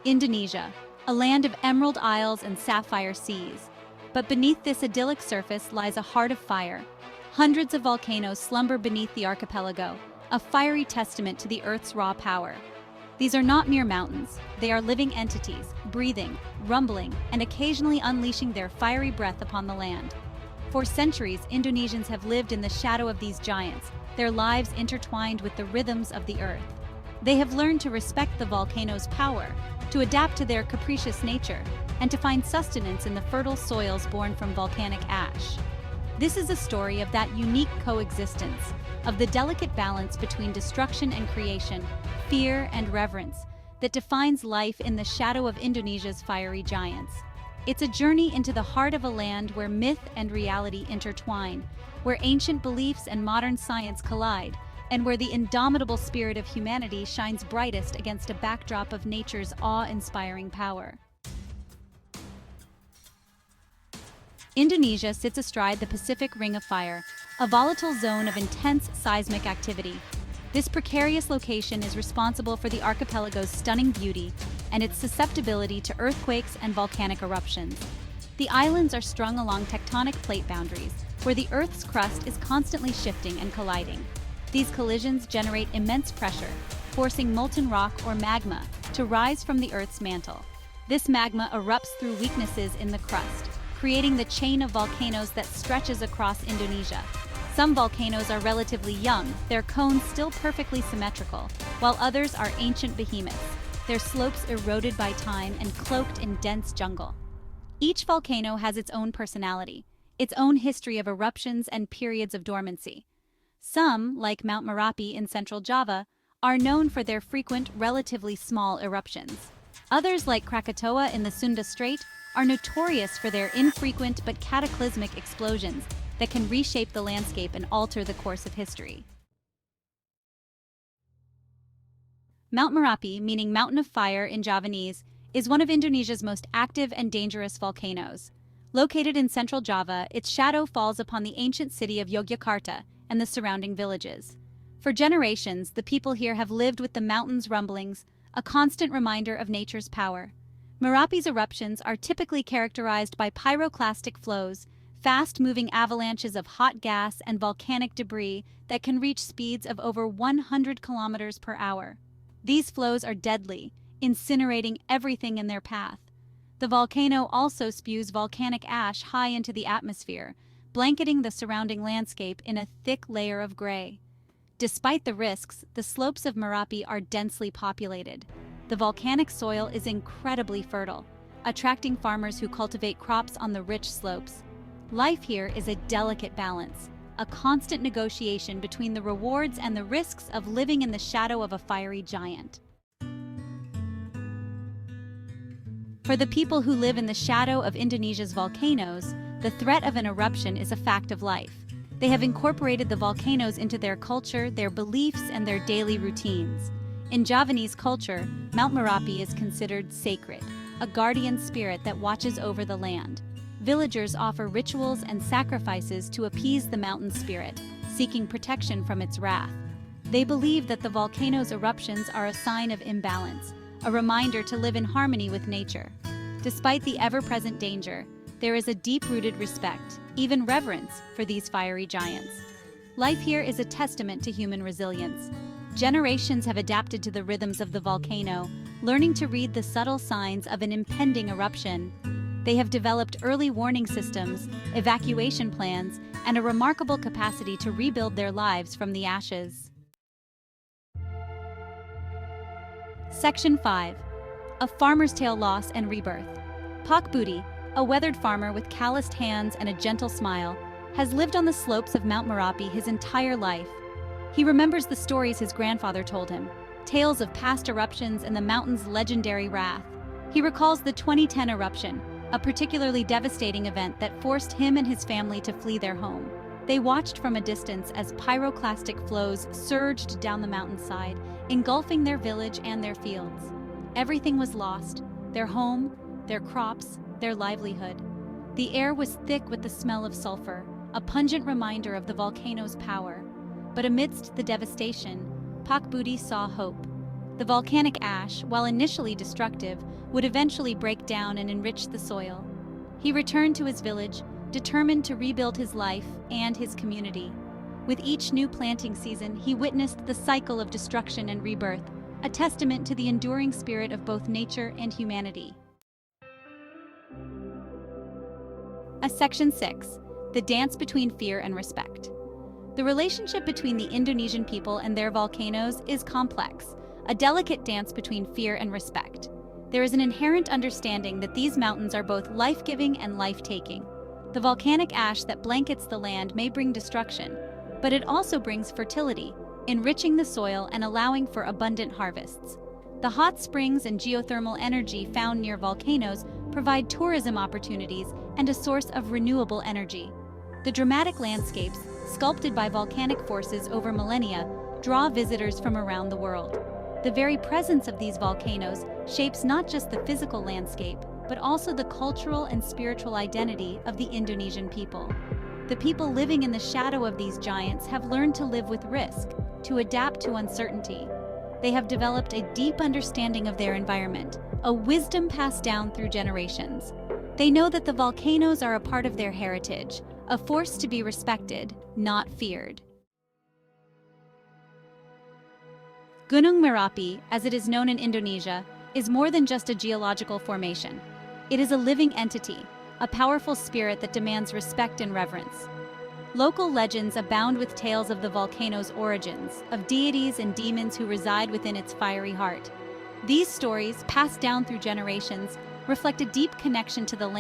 Indonesia, a land of emerald isles and sapphire seas. But beneath this idyllic surface lies a heart of fire. Hundreds of volcanoes slumber beneath the archipelago, a fiery testament to the Earth's raw power. These are not mere mountains, they are living entities, breathing, rumbling, and occasionally unleashing their fiery breath upon the land. For centuries, Indonesians have lived in the shadow of these giants, their lives intertwined with the rhythms of the Earth. They have learned to respect the volcano's power, to adapt to their capricious nature, and to find sustenance in the fertile soils born from volcanic ash. This is a story of that unique coexistence, of the delicate balance between destruction and creation, fear and reverence, that defines life in the shadow of Indonesia's fiery giants. It's a journey into the heart of a land where myth and reality intertwine, where ancient beliefs and modern science collide, and where the indomitable spirit of humanity shines brightest against a backdrop of nature's awe-inspiring power. Indonesia sits astride the Pacific Ring of Fire, a volatile zone of intense seismic activity. This precarious location is responsible for the archipelago's stunning beauty and its susceptibility to earthquakes and volcanic eruptions. The islands are strung along tectonic plate boundaries, where the Earth's crust is constantly shifting and colliding. These collisions generate immense pressure, forcing molten rock or magma to rise from the Earth's mantle. This magma erupts through weaknesses in the crust, creating the chain of volcanoes that stretches across Indonesia. Some volcanoes are relatively young, their cones still perfectly symmetrical, while others are ancient behemoths, their slopes eroded by time and cloaked in dense jungle. Each volcano has its own personality, its own history of eruptions and periods of dormancy. Some, like Mount Merapi in central Java, are known for their frequent, relatively small eruptions. Others, like Krakatoa in the Sunda Strait, are notorious for their infrequent but cataclysmic explosions that can reshape the landscape and alter the course of history. Mount Merapi, meaning Mountain of Fire in Javanese, is one of Indonesia's most active and dangerous volcanoes. Located in central Java, its shadow falls upon the ancient city of Yogyakarta and the surrounding villages. For generations, the people here have lived with the mountain's rumblings, a constant reminder of nature's power. Merapi's eruptions are typically characterized by pyroclastic flows, fast-moving avalanches of hot gas and volcanic debris that can reach speeds of over 100 kilometers per hour. These flows are deadly, incinerating everything in their path. The volcano also spews volcanic ash high into the atmosphere, blanketing the surrounding landscape in a thick layer of gray. Despite the risks, the slopes of Merapi are densely populated. The volcanic soil is incredibly fertile, attracting farmers who cultivate crops on the rich slopes. Life here is a delicate balance, a constant negotiation between the rewards and the risks of living in the shadow of a fiery giant. For the people who live in the shadow of Indonesia's volcanoes, the threat of an eruption is a fact of life. They have incorporated the volcanoes into their culture, their beliefs, and their daily routines. In Javanese culture, Mount Merapi is considered sacred, a guardian spirit that watches over the land. Villagers offer rituals and sacrifices to appease the mountain spirit, seeking protection from its wrath. They believe that the volcano's eruptions are a sign of imbalance, a reminder to live in harmony with nature. Despite the ever-present danger, there is a deep-rooted respect, even reverence, for these fiery giants. Life here is a testament to human resilience. Generations have adapted to the rhythms of the volcano, learning to read the subtle signs of an impending eruption. They have developed early warning systems, evacuation plans, and a remarkable capacity to rebuild their lives from the ashes. Section 5. A Farmer's Tale: Loss and Rebirth. Pak Budi, a weathered farmer with calloused hands and a gentle smile, has lived on the slopes of Mount Merapi his entire life. He remembers the stories his grandfather told him, tales of past eruptions and the mountain's legendary wrath. He recalls the 2010 eruption, a particularly devastating event that forced him and his family to flee their home. They watched from a distance as pyroclastic flows surged down the mountainside, engulfing their village and their fields. Everything was lost: their home, their crops, their livelihood. The air was thick with the smell of sulfur, a pungent reminder of the volcano's power. But amidst the devastation, Pak Budi saw hope. The volcanic ash, while initially destructive, would eventually break down and enrich the soil. He returned to his village, determined to rebuild his life and his community. With each new planting season, he witnessed the cycle of destruction and rebirth, a testament to the enduring spirit of both nature and humanity. Section 6. The dance between fear and respect. The relationship between the Indonesian people and their volcanoes is complex, a delicate dance between fear and respect. There is an inherent understanding that these mountains are both life-giving and life-taking. The volcanic ash that blankets the land may bring destruction, but it also brings fertility, enriching the soil and allowing for abundant harvests. The hot springs and geothermal energy found near volcanoes provide tourism opportunities and a source of renewable energy. The dramatic landscapes, sculpted by volcanic forces over millennia, draw visitors from around the world. The very presence of these volcanoes shapes not just the physical landscape, but also the cultural and spiritual identity of the Indonesian people. The people living in the shadow of these giants have learned to live with risk, to adapt to uncertainty. They have developed a deep understanding of their environment, a wisdom passed down through generations. They know that the volcanoes are a part of their heritage, a force to be respected, not feared. Gunung Merapi, as it is known in Indonesia, is more than just a geological formation. It is a living entity, a powerful spirit that demands respect and reverence. Local legends abound with tales of the volcano's origins, of deities and demons who reside within its fiery heart. These stories, passed down through generations, reflect a deep connection to the land